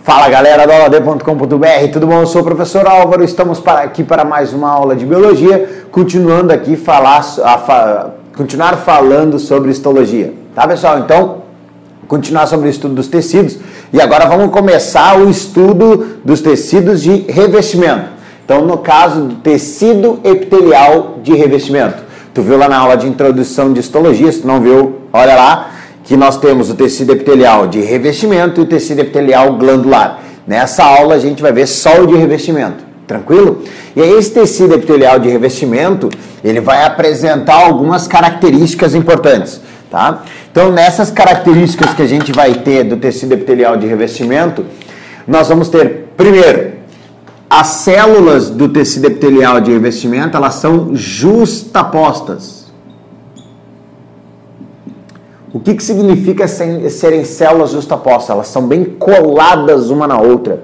Fala galera do aulad.com.br, tudo bom? Eu sou o professor Álvaro, estamos aqui para mais uma aula de biologia, continuando aqui continuar falando sobre histologia, tá pessoal? Então, continuar sobre o estudo dos tecidos e agora vamos começar o estudo dos tecidos de revestimento. Então, no caso do tecido epitelial de revestimento, tu viu lá na aula de introdução de histologia, se tu não viu, olha lá, que nós temos o tecido epitelial de revestimento e o tecido epitelial glandular. Nessa aula a gente vai ver só o de revestimento, tranquilo? E aí esse tecido epitelial de revestimento, ele vai apresentar algumas características importantes, tá? Então nessas características que a gente vai ter do tecido epitelial de revestimento, nós vamos ter, primeiro, as células do tecido epitelial de revestimento, elas são justapostas. O que significa serem células justapostas? Elas são bem coladas uma na outra.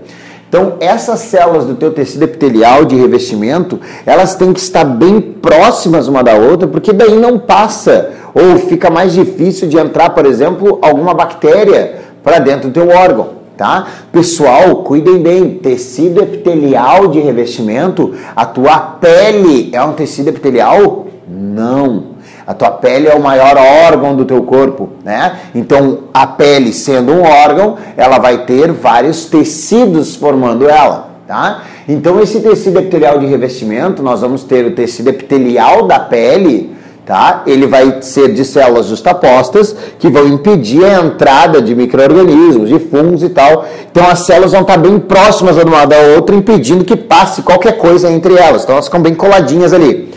Então, essas células do teu tecido epitelial de revestimento, elas têm que estar bem próximas uma da outra, porque daí não passa, ou fica mais difícil de entrar, por exemplo, alguma bactéria para dentro do teu órgão, tá? Pessoal, cuidem bem, tecido epitelial de revestimento, a tua pele é um tecido epitelial? Não. A tua pele é o maior órgão do teu corpo, né? Então, a pele sendo um órgão, ela vai ter vários tecidos formando ela, tá? Então, esse tecido epitelial de revestimento, nós vamos ter o tecido epitelial da pele, tá? Ele vai ser de células justapostas, que vão impedir a entrada de micro-organismos, de fungos e tal. Então, as células vão estar bem próximas uma da outra, impedindo que passe qualquer coisa entre elas. Então, elas ficam bem coladinhas ali.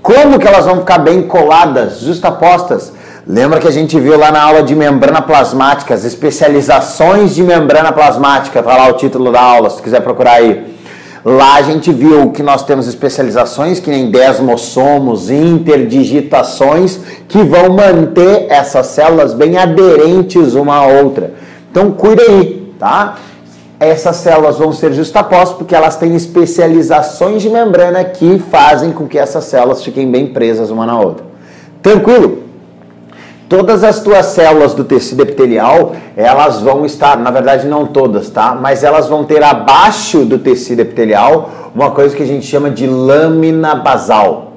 Como que elas vão ficar bem coladas, justapostas? Lembra que a gente viu lá na aula de membrana plasmática, as especializações de membrana plasmática, tá lá o título da aula, se quiser procurar aí. Lá a gente viu que nós temos especializações, que nem desmossomos, interdigitações, que vão manter essas células bem aderentes uma à outra. Então cuida aí, tá? Essas células vão ser justapostas porque elas têm especializações de membrana que fazem com que essas células fiquem bem presas uma na outra. Tranquilo? Todas as tuas células do tecido epitelial, elas vão estar, na verdade não todas, tá? Mas elas vão ter abaixo do tecido epitelial uma coisa que a gente chama de lâmina basal.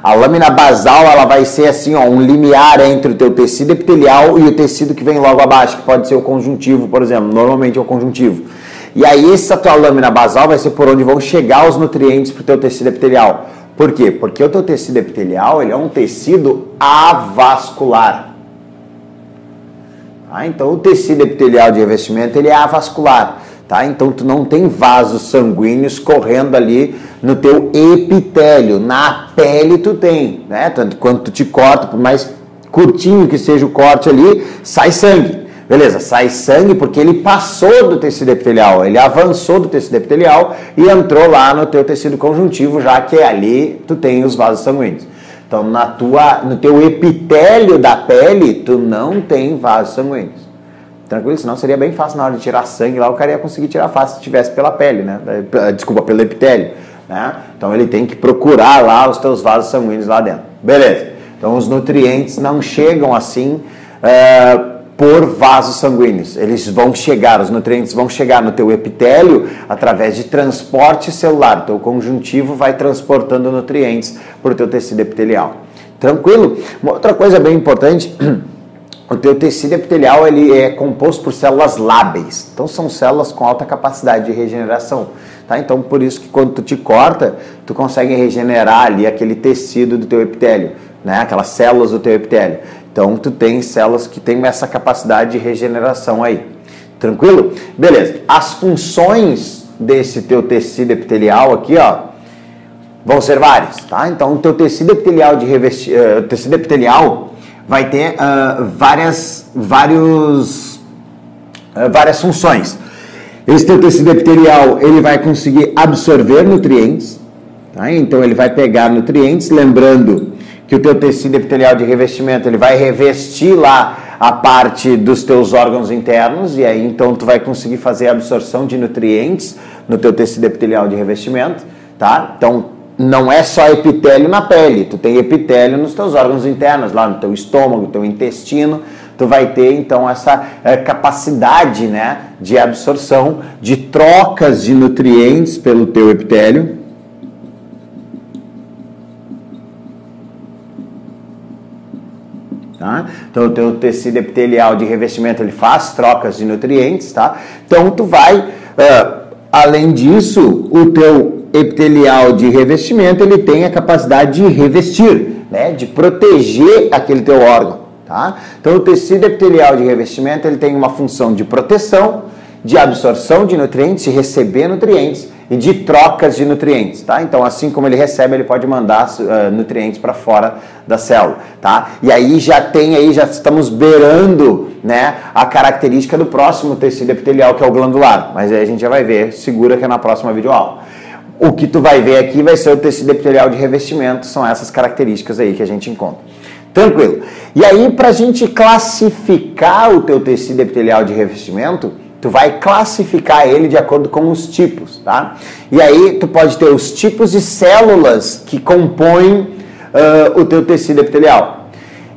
A lâmina basal, ela vai ser assim, ó, um limiar entre o teu tecido epitelial e o tecido que vem logo abaixo, que pode ser o conjuntivo, por exemplo, normalmente é o conjuntivo. E aí essa tua lâmina basal vai ser por onde vão chegar os nutrientes para o teu tecido epitelial. Por quê? Porque o teu tecido epitelial, ele é um tecido avascular. Tá? Então o tecido epitelial de revestimento, ele é avascular. Tá? Então tu não tem vasos sanguíneos correndo ali no teu epitélio, na pele tu tem, né? Tanto quando tu te corta, por mais curtinho que seja o corte ali, sai sangue, beleza? Sai sangue porque ele passou do tecido epitelial, ele avançou do tecido epitelial e entrou lá no teu tecido conjuntivo, já que ali tu tem os vasos sanguíneos. Então no teu epitélio da pele tu não tem vasos sanguíneos. Tranquilo? Senão seria bem fácil na hora de tirar sangue lá, o cara ia conseguir tirar fácil se tivesse pela pele, né? Desculpa, pelo epitélio, né? Então ele tem que procurar lá os teus vasos sanguíneos lá dentro. Beleza. Então os nutrientes não chegam assim por vasos sanguíneos. Eles vão chegar, os nutrientes vão chegar no teu epitélio através de transporte celular. O teu conjuntivo vai transportando nutrientes para o teu tecido epitelial. Tranquilo? Uma outra coisa bem importante... O teu tecido epitelial, ele é composto por células lábeis. Então, são células com alta capacidade de regeneração. Tá? Então, por isso que quando tu te corta, tu consegue regenerar ali aquele tecido do teu epitélio, né? Aquelas células do teu epitélio. Então, tu tem células que têm essa capacidade de regeneração aí. Tranquilo? Beleza. As funções desse teu tecido epitelial aqui, ó, vão ser várias. Tá? Então, o teu tecido epitelial tecido epitelial vai ter várias funções. Esse teu tecido epitelial, ele vai conseguir absorver nutrientes, tá? Então ele vai pegar nutrientes, lembrando que o teu tecido epitelial de revestimento, ele vai revestir lá a parte dos teus órgãos internos, e aí então tu vai conseguir fazer a absorção de nutrientes no teu tecido epitelial de revestimento, tá? Então, não é só epitélio na pele, tu tem epitélio nos teus órgãos internos, lá no teu estômago, no teu intestino, tu vai ter então essa capacidade, né, de absorção, de trocas de nutrientes pelo teu epitélio. Tá? Então o teu tecido epitelial de revestimento ele faz trocas de nutrientes, tá? Então tu vai, além disso, o teu epitelial de revestimento ele tem a capacidade de revestir, né? De proteger aquele teu órgão, tá? Então o tecido epitelial de revestimento ele tem uma função de proteção, de absorção de nutrientes, de receber nutrientes e de trocas de nutrientes, tá? Então, assim como ele recebe, ele pode mandar nutrientes para fora da célula, tá? E aí já estamos beirando, né, a característica do próximo tecido epitelial, que é o glandular, mas aí a gente já vai ver, segura que é na próxima videoaula. O que tu vai ver aqui vai ser o tecido epitelial de revestimento, são essas características aí que a gente encontra. Tranquilo? E aí, para a gente classificar o teu tecido epitelial de revestimento, tu vai classificar ele de acordo com os tipos, tá? E aí tu pode ter os tipos de células que compõem o teu tecido epitelial.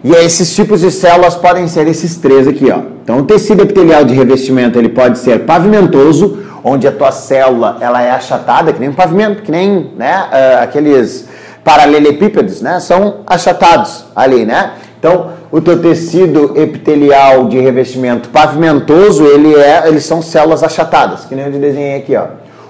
E aí, esses tipos de células podem ser esses três aqui, ó. Então, o tecido epitelial de revestimento, ele pode ser pavimentoso, onde a tua célula, ela é achatada, que nem um pavimento, que nem, né, aqueles paralelepípedos, né, são achatados ali, né? Então, o teu tecido epitelial de revestimento pavimentoso, eles são células achatadas, que nem eu desenhei aqui, ó.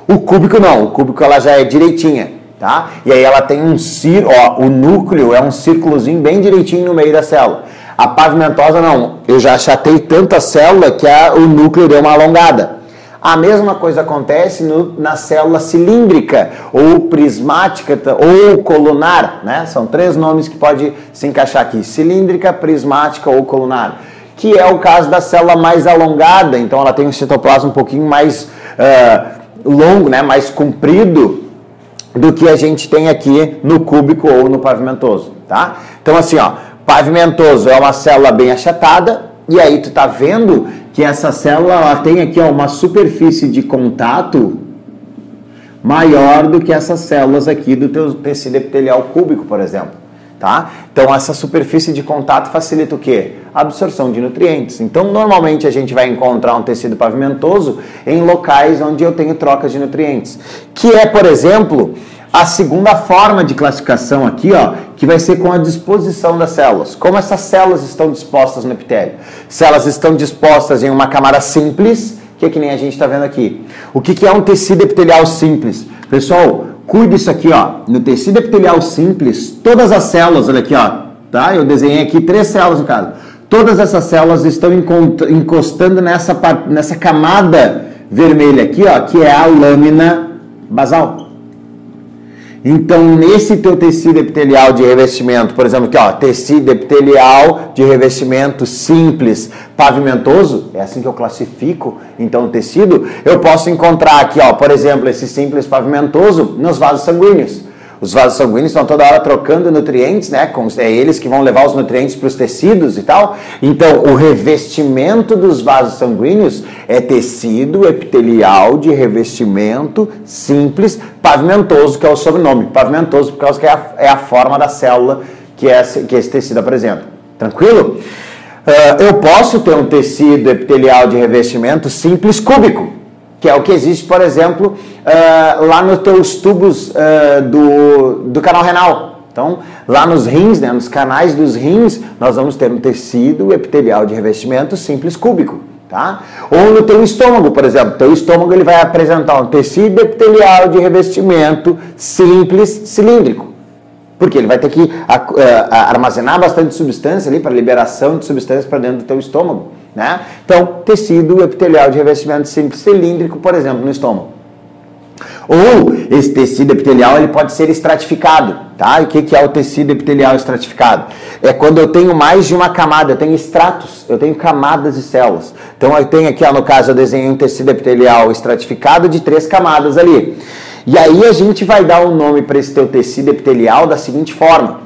O cúbico não, o cúbico ela já é direitinha, tá? E aí ela tem um círculo, ó, o núcleo é um círculozinho bem direitinho no meio da célula. A pavimentosa não, eu já achatei tanta célula que o núcleo deu uma alongada. A mesma coisa acontece na célula cilíndrica, ou prismática, ou colunar, né? São três nomes que pode se encaixar aqui, cilíndrica, prismática ou colunar, que é o caso da célula mais alongada, então ela tem um citoplasma um pouquinho mais longo, né? Mais comprido do que a gente tem aqui no cúbico ou no pavimentoso, tá? Então assim, ó, pavimentoso é uma célula bem achatada, e aí tu tá vendo que essa célula ela tem aqui, ó, uma superfície de contato maior do que essas células aqui do teu tecido epitelial cúbico, por exemplo, tá? Então essa superfície de contato facilita o quê? A absorção de nutrientes. Então normalmente a gente vai encontrar um tecido pavimentoso em locais onde eu tenho trocas de nutrientes, que é, por exemplo, a segunda forma de classificação aqui, ó, que vai ser com a disposição das células. Como essas células estão dispostas no epitélio? Se elas estão dispostas em uma camada simples, que é que nem a gente está vendo aqui. O que é um tecido epitelial simples? Pessoal, cuide isso aqui, ó. No tecido epitelial simples, todas as células, olha aqui, ó, tá? Eu desenhei aqui 3 células no caso. Todas essas células estão encostando nessa camada vermelha aqui, ó, que é a lâmina basal. Então, nesse teu tecido epitelial de revestimento, por exemplo, aqui, ó, tecido epitelial de revestimento simples, pavimentoso, é assim que eu classifico, então, o tecido, eu posso encontrar aqui, ó, por exemplo, esse simples pavimentoso nos vasos sanguíneos. Os vasos sanguíneos estão toda hora trocando nutrientes, né? É eles que vão levar os nutrientes para os tecidos e tal. Então, o revestimento dos vasos sanguíneos é tecido epitelial de revestimento simples, pavimentoso, que é o sobrenome. Pavimentoso por causa que é a forma da célula que esse tecido apresenta. Tranquilo? Eu posso ter um tecido epitelial de revestimento simples cúbico, que é o que existe, por exemplo, lá nos teus tubos do canal renal. Então, lá nos rins, né, nos canais dos rins, nós vamos ter um tecido epitelial de revestimento simples cúbico, tá? Ou no teu estômago, por exemplo. Teu estômago ele vai apresentar um tecido epitelial de revestimento simples cilíndrico. Porque ele vai ter que armazenar bastante substância ali para liberação de substâncias para dentro do teu estômago, né? Então, tecido epitelial de revestimento simples cilíndrico, por exemplo, no estômago. Ou esse tecido epitelial ele pode ser estratificado, tá? E o que é o tecido epitelial estratificado? É quando eu tenho mais de uma camada, eu tenho estratos, eu tenho camadas de células. Então, eu tenho aqui, ó, no caso, eu desenhei um tecido epitelial estratificado de 3 camadas ali. E aí a gente vai dar um nome para esse teu tecido epitelial da seguinte forma.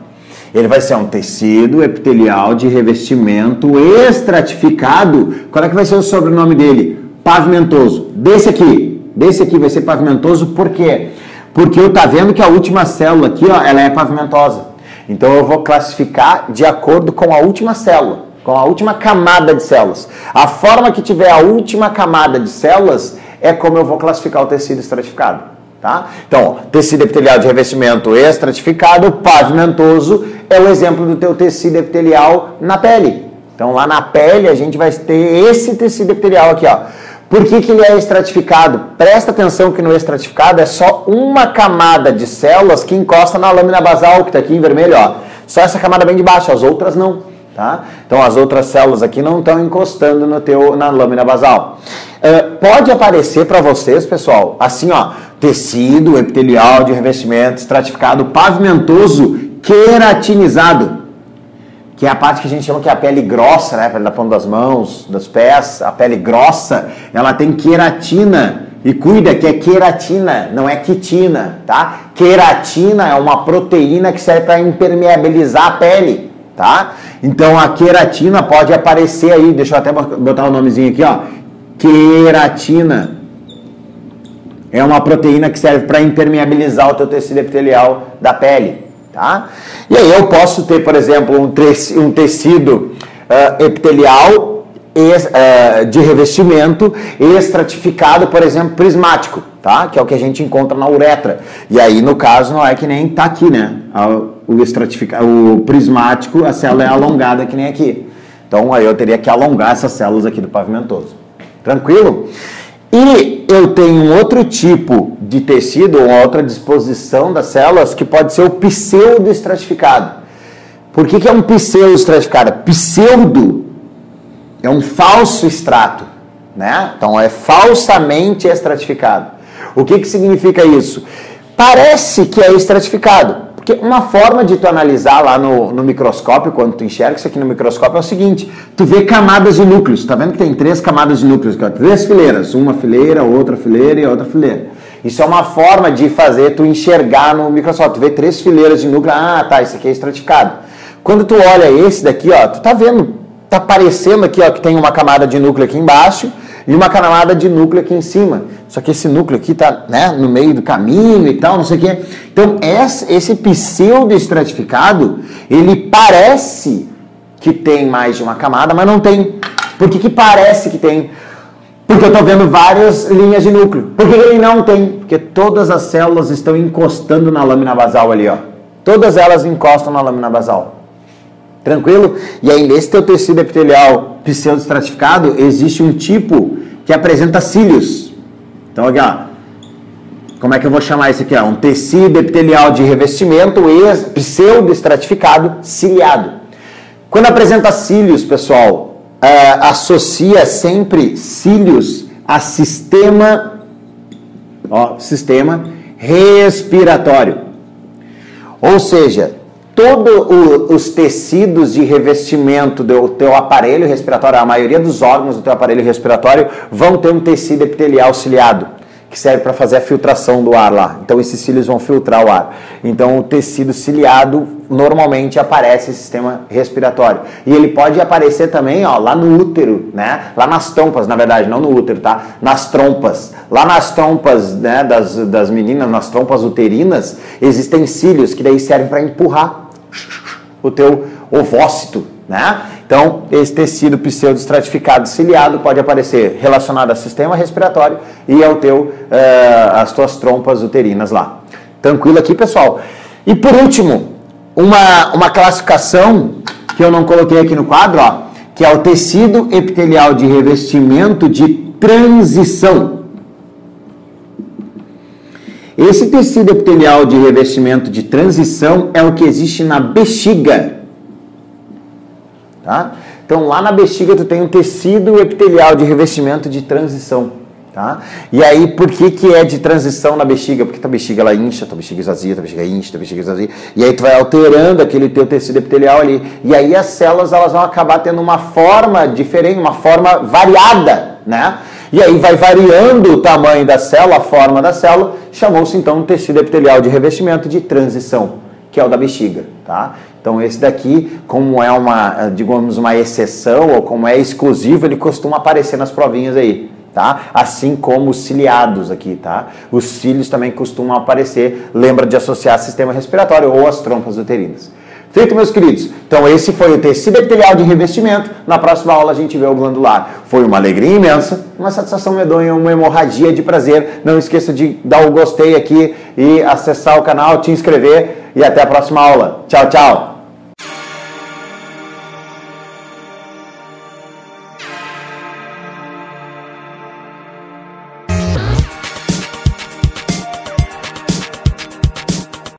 Ele vai ser um tecido epitelial de revestimento estratificado. Qual é que vai ser o sobrenome dele? Pavimentoso. Desse aqui vai ser pavimentoso, por quê? Porque eu tá vendo que a última célula aqui, ó, ela é pavimentosa. Então eu vou classificar de acordo com a última célula. com a última camada de células. A forma que tiver a última camada de células é como eu vou classificar o tecido estratificado. Tá? Então, tecido epitelial de revestimento estratificado, pavimentoso, é o exemplo do teu tecido epitelial na pele. Então, lá na pele, a gente vai ter esse tecido epitelial aqui, ó. Por que ele é estratificado? Presta atenção que no estratificado é só uma camada de células que encosta na lâmina basal, que está aqui em vermelho, ó. Só essa camada bem de baixo, as outras não. Tá? Então as outras células aqui não estão encostando na lâmina basal. Pode aparecer para vocês, pessoal, assim, ó, tecido epitelial de revestimento estratificado pavimentoso queratinizado, que é a parte que a gente chama que é a pele grossa, né, a pele da ponta das mãos, dos pés, a pele grossa, ela tem queratina. E cuida que é queratina, não é quitina, tá? Queratina é uma proteína que serve para impermeabilizar a pele. Tá? Então a queratina pode aparecer aí, deixa eu até botar o nomezinho aqui, ó. Queratina é uma proteína que serve para impermeabilizar o teu tecido epitelial da pele, tá? E aí eu posso ter, por exemplo, um tecido epitelial de revestimento estratificado, por exemplo, prismático, tá? Que é o que a gente encontra na uretra. E aí, no caso, não é que nem tá aqui, né? O prismático, a célula é alongada que nem aqui. Então, aí eu teria que alongar essas células aqui do pavimentoso. Tranquilo? E eu tenho um outro tipo de tecido, uma outra disposição das células, que pode ser o pseudo-estratificado. Por que é um pseudo-estratificado? Pseudo é um falso extrato, né? Então é falsamente estratificado. O que significa isso? Parece que é estratificado, porque uma forma de tu analisar lá no microscópio, quando tu enxerga isso aqui no microscópio, é o seguinte: tu vê camadas de núcleos, tá vendo que tem 3 camadas de núcleos, 3 fileiras, uma fileira, outra fileira e outra fileira. Isso é uma forma de fazer tu enxergar no microscópio, tu vê 3 fileiras de núcleo, ah, tá, isso aqui é estratificado. Quando tu olha esse daqui, ó, tu tá vendo, tá parecendo aqui, ó, que tem uma camada de núcleo aqui embaixo e uma camada de núcleo aqui em cima. Só que esse núcleo aqui tá, né, no meio do caminho e tal, não sei o quê. Então, esse pseudo-estratificado, ele parece que tem mais de uma camada, mas não tem. Por que parece que tem? Porque eu estou vendo várias linhas de núcleo. Por que ele não tem? Porque todas as células estão encostando na lâmina basal ali, ó. Todas elas encostam na lâmina basal. Tranquilo? E aí, nesse teu tecido epitelial pseudo-estratificado, existe um tipo que apresenta cílios. Então, aqui, ó. Como é que eu vou chamar isso aqui? Ó? Um tecido epitelial de revestimento pseudo-estratificado ciliado. Quando apresenta cílios, pessoal, associa sempre cílios a sistema respiratório. Ou seja, todos os tecidos de revestimento do teu aparelho respiratório, a maioria dos órgãos do teu aparelho respiratório vão ter um tecido epitelial ciliado, que serve para fazer a filtração do ar lá. Então, esses cílios vão filtrar o ar. Então, o tecido ciliado normalmente aparece em sistema respiratório. E ele pode aparecer também, ó, lá no útero, né? Lá nas trompas, na verdade, não no útero, tá? Nas trompas. Lá nas trompas, né, das meninas, nas trompas uterinas, existem cílios que daí servem para empurrar o teu ovócito, né? Então, esse tecido pseudo-estratificado ciliado pode aparecer relacionado ao sistema respiratório e ao às tuas trompas uterinas lá. Tranquilo aqui, pessoal? E por último, uma classificação que eu não coloquei aqui no quadro, ó, que é o tecido epitelial de revestimento de transição. Esse tecido epitelial de revestimento de transição é o que existe na bexiga. Tá? Então, lá na bexiga tu tem um tecido epitelial de revestimento de transição. Tá? E aí, por que é de transição na bexiga? Porque tua bexiga ela incha, tua bexiga esvazia, tua bexiga incha, tua bexiga esvazia. E aí tu vai alterando aquele teu tecido epitelial ali. E aí as células elas vão acabar tendo uma forma diferente, uma forma variada, né? E aí vai variando o tamanho da célula, a forma da célula. Chamou-se então um tecido epitelial de revestimento de transição, que é o da bexiga, tá? Então esse daqui, como é uma exceção, ou como é exclusivo, ele costuma aparecer nas provinhas aí, tá? Assim como os ciliados aqui, tá? Os cílios também costumam aparecer, lembra de associar sistema respiratório ou as trompas uterinas. Feito, meus queridos? Então esse foi o tecido epitelial de revestimento. Na próxima aula a gente vê o glandular. Foi uma alegria imensa, uma satisfação medonha, uma hemorragia de prazer. Não esqueça de dar o gostei aqui e acessar o canal, te inscrever e até a próxima aula. Tchau, tchau!